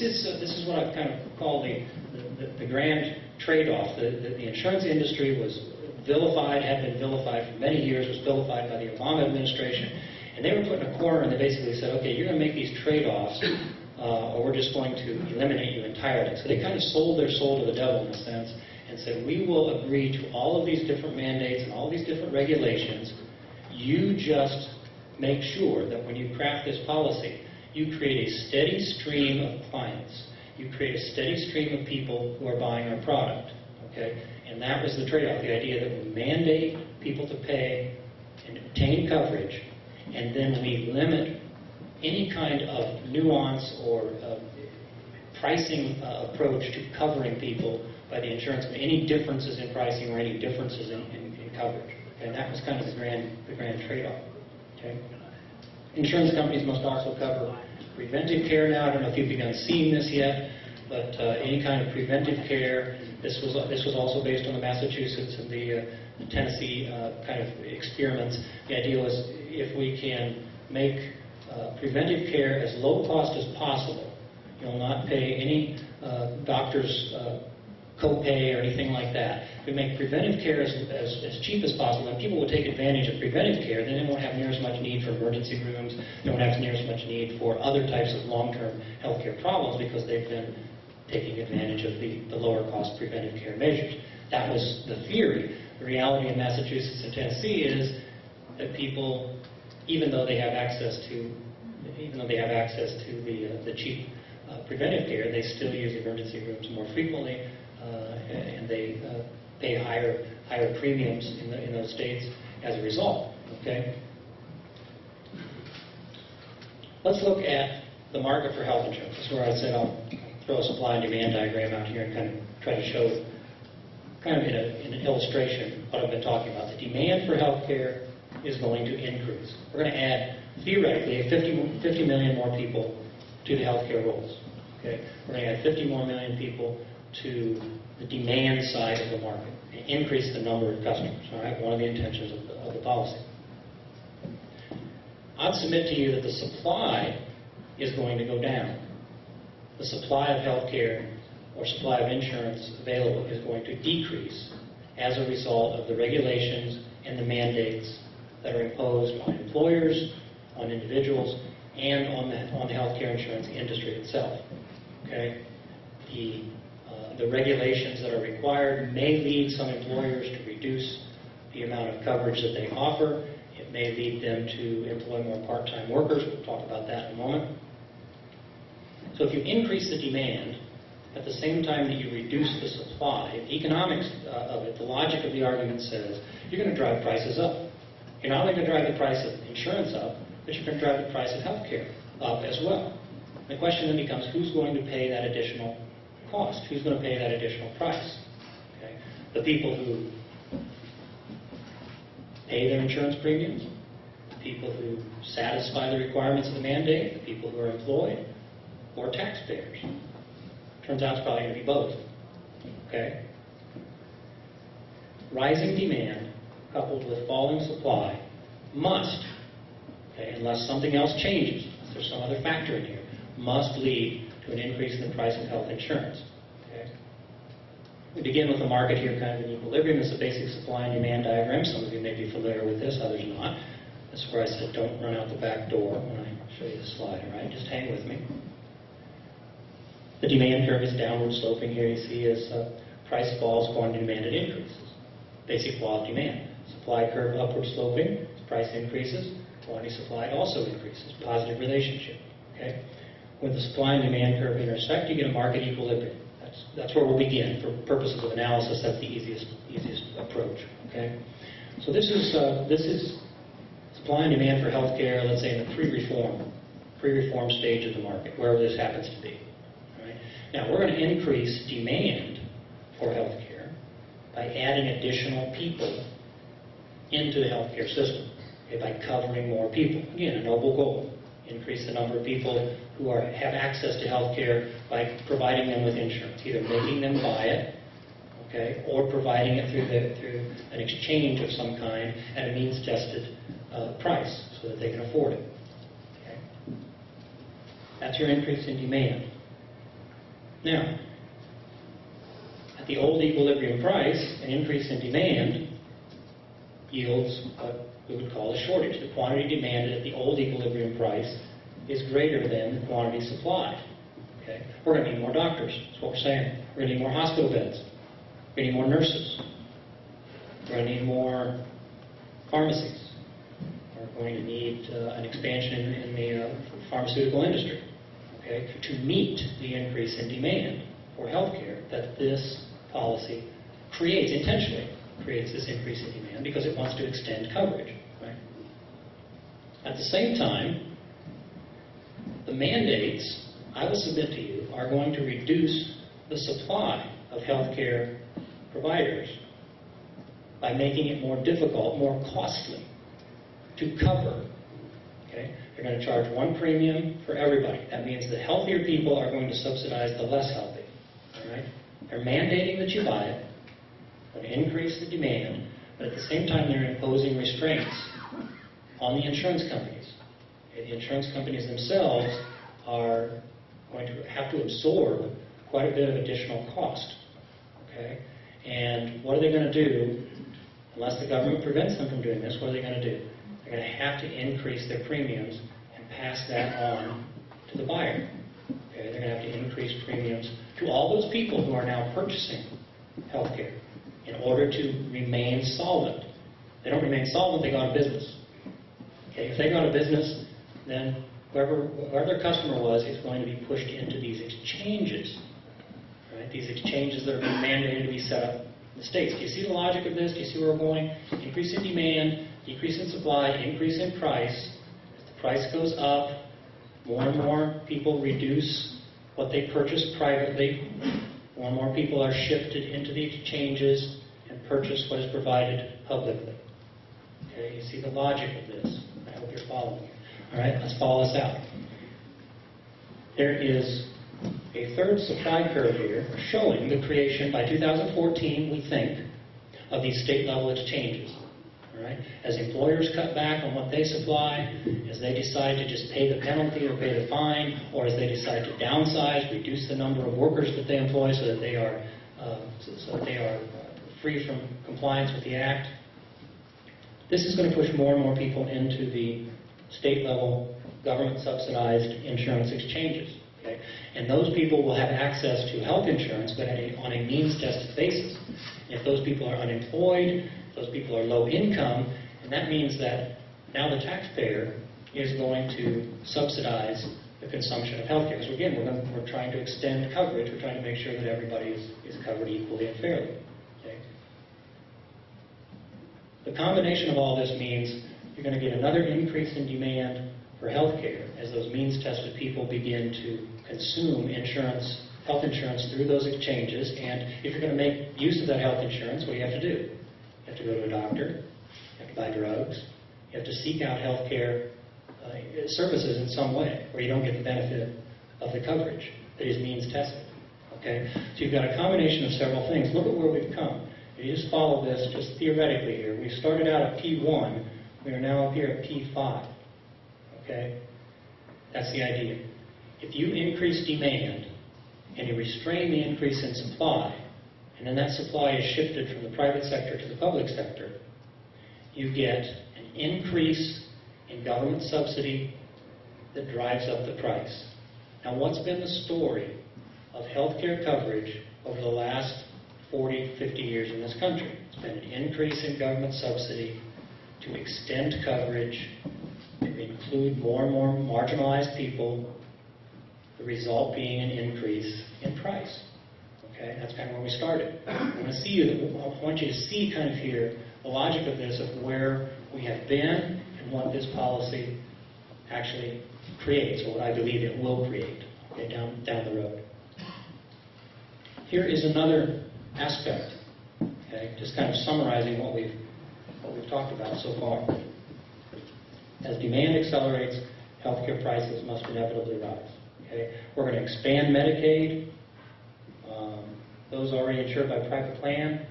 this is what I kind of call the grand trade-off. The insurance industry was vilified, had been vilified for many years, was vilified by the Obama administration, and they were put in a corner and they basically said, okay, you're going to make these trade-offs or we're just going to eliminate you entirely. So they kind of sold their soul to the devil in a sense and said, we will agree to all of these different mandates and all these different regulations. You just make sure that when you craft this policy, you create a steady stream of clients. You create a steady stream of people who are buying our product. Okay? And that was the trade-off, the idea that we mandate people to pay and obtain coverage, and then we limit any kind of nuance or pricing approach to covering people by the insurance, any differences in pricing or any differences in coverage. Okay? And that was kind of the grand trade-off. Okay? Insurance companies must also cover preventive care now. I don't know if you've begun seeing this yet, but any kind of preventive care. This was also based on the Massachusetts and the Tennessee kind of experiments. The idea was if we can make preventive care as low cost as possible, you'll not pay any doctor's copay or anything like that. If we make preventive care as cheap as possible, and people will take advantage of preventive care, then they won't have near as much need for emergency rooms, they won't have near as much need for other types of long-term healthcare problems because they've been taking advantage of the lower cost preventive care measures. That was the theory. The reality in Massachusetts and Tennessee is that people, even though they have access to the cheap preventive care, they still use emergency rooms more frequently, and they pay higher premiums in those states as a result. Okay. Let's look at the market for health insurance. This is where I said I'll throw a supply and demand diagram out here and kind of try to show, kind of in an illustration, what I've been talking about. The demand for health care is going to increase. We're going to add, theoretically, 50 million more people to the healthcare rolls. Okay? We're going to add 50 more million people to the demand side of the market and increase the number of customers. All right? One of the intentions of the policy. I'd submit to you that the supply is going to go down. The supply of health care or supply of insurance available is going to decrease as a result of the regulations and the mandates that are imposed on employers, on individuals, and on the healthcare insurance industry itself. Okay? The regulations that are required may lead some employers to reduce the amount of coverage that they offer. It may lead them to employ more part-time workers. We'll talk about that in a moment. So if you increase the demand at the same time that you reduce the supply, the economics of it, the logic of the argument says you're going to drive prices up. You're not only going to drive the price of insurance up, but you're going to drive the price of health care up as well. The question then becomes, who's going to pay that additional cost? Who's going to pay that additional price? Okay? The people who pay their insurance premiums, the people who satisfy the requirements of the mandate, the people who are employed, or taxpayers. Turns out it's probably going to be both. Okay? Rising demand coupled with falling supply must, okay, unless something else changes, unless there's some other factor in here, must lead to an increase in the price of health insurance. Okay? We begin with the market here kind of in equilibrium. It's a basic supply and demand diagram. Some of you may be familiar with this, others not. That's where I said don't run out the back door when I show you the slide, all right? Just hang with me. The demand curve is downward sloping here. You see as price falls, quantity demanded increases. Basic law of demand. Supply curve upward sloping, as price increases, quantity supplied also increases. Positive relationship. Okay? When the supply and demand curve intersect, you get a market equilibrium. That's where we'll begin. For purposes of analysis, that's the easiest approach. Okay? So this is supply and demand for healthcare, let's say in the pre-reform stage of the market, wherever this happens to be. Now, we're going to increase demand for healthcare by adding additional people into the healthcare system, okay, by covering more people. Again, a noble goal. Increase the number of people who have access to healthcare by providing them with insurance, either making them buy it, okay, or providing it through an exchange of some kind at a means-tested price so that they can afford it. Okay? That's your increase in demand. Now, at the old equilibrium price, an increase in demand yields what we would call a shortage. The quantity demanded at the old equilibrium price is greater than the quantity supplied. Okay? We're going to need more doctors. That's what we're saying. We're going to need more hospital beds. We're going to need more nurses. We're going to need more pharmacies. We're going to need an expansion in the pharmaceutical industry, okay, to meet the increase in demand for healthcare that this policy creates, intentionally creates this increase in demand because it wants to extend coverage. Right? At the same time, the mandates, I will submit to you, are going to reduce the supply of healthcare providers by making it more difficult, more costly to cover. Okay? They're going to charge one premium for everybody. That means the healthier people are going to subsidize the less healthy. All right? They're mandating that you buy it, going to increase the demand, but at the same time they're imposing restraints on the insurance companies. Okay? The insurance companies themselves are going to have to absorb quite a bit of additional cost. Okay? And what are they going to do? Unless the government prevents them from doing this, what are they going to do? They're going to have to increase their premiums and pass that on to the buyer. Okay? They're going to have to increase premiums to all those people who are now purchasing health care in order to remain solvent. They don't remain solvent, they go out of business. Okay? If they go out of business, then whoever their customer was is going to be pushed into these exchanges. Right? These exchanges that are being mandated to be set up in the states. Do you see the logic of this? Do you see where we're going? Increase in demand, decrease in supply, increase in price. As the price goes up, more and more people reduce what they purchase privately. More and more people are shifted into the exchanges and purchase what is provided publicly. Okay, you see the logic of this. I hope you're following me. All right, let's follow this out. There is a third supply curve here showing the creation by 2014, we think, of these state-level exchanges. All right? As employers cut back on what they supply, as they decide to just pay the penalty or pay the fine, or as they decide to downsize, reduce the number of workers that they employ so that they are free from compliance with the Act, this is going to push more and more people into the state-level, government-subsidized insurance exchanges. Okay? And those people will have access to health insurance, but on a means-tested basis. And if those people are unemployed, those people are low income, and that means that now the taxpayer is going to subsidize the consumption of health care. So again, we're trying to extend coverage. We're trying to make sure that everybody is covered equally and fairly. Okay? The combination of all this means you're going to get another increase in demand for health care as those means-tested people begin to consume insurance, health insurance through those exchanges. And if you're going to make use of that health insurance, what do you have to do? You have to go to a doctor, you have to buy drugs, you have to seek out health care services in some way where you don't get the benefit of the coverage that is means-tested. Okay? So you've got a combination of several things. Look at where we've come. If you just follow this just theoretically here, we started out at P1, we are now up here at P5. Okay? That's the idea. If you increase demand and you restrain the increase in supply, and then that supply is shifted from the private sector to the public sector, you get an increase in government subsidy that drives up the price. Now, what's been the story of healthcare coverage over the last 40, 50 years in this country? It's been an increase in government subsidy to extend coverage, to include more and more marginalized people, the result being an increase in price. Okay, that's kind of where we started. I want you to see kind of here the logic of this, of where we have been and what this policy actually creates, or what I believe it will create, okay, down the road. Here is another aspect, okay, just kind of summarizing what we've talked about so far. As demand accelerates, healthcare prices must inevitably rise. Okay? We're going to expand Medicaid. Those already insured by private plan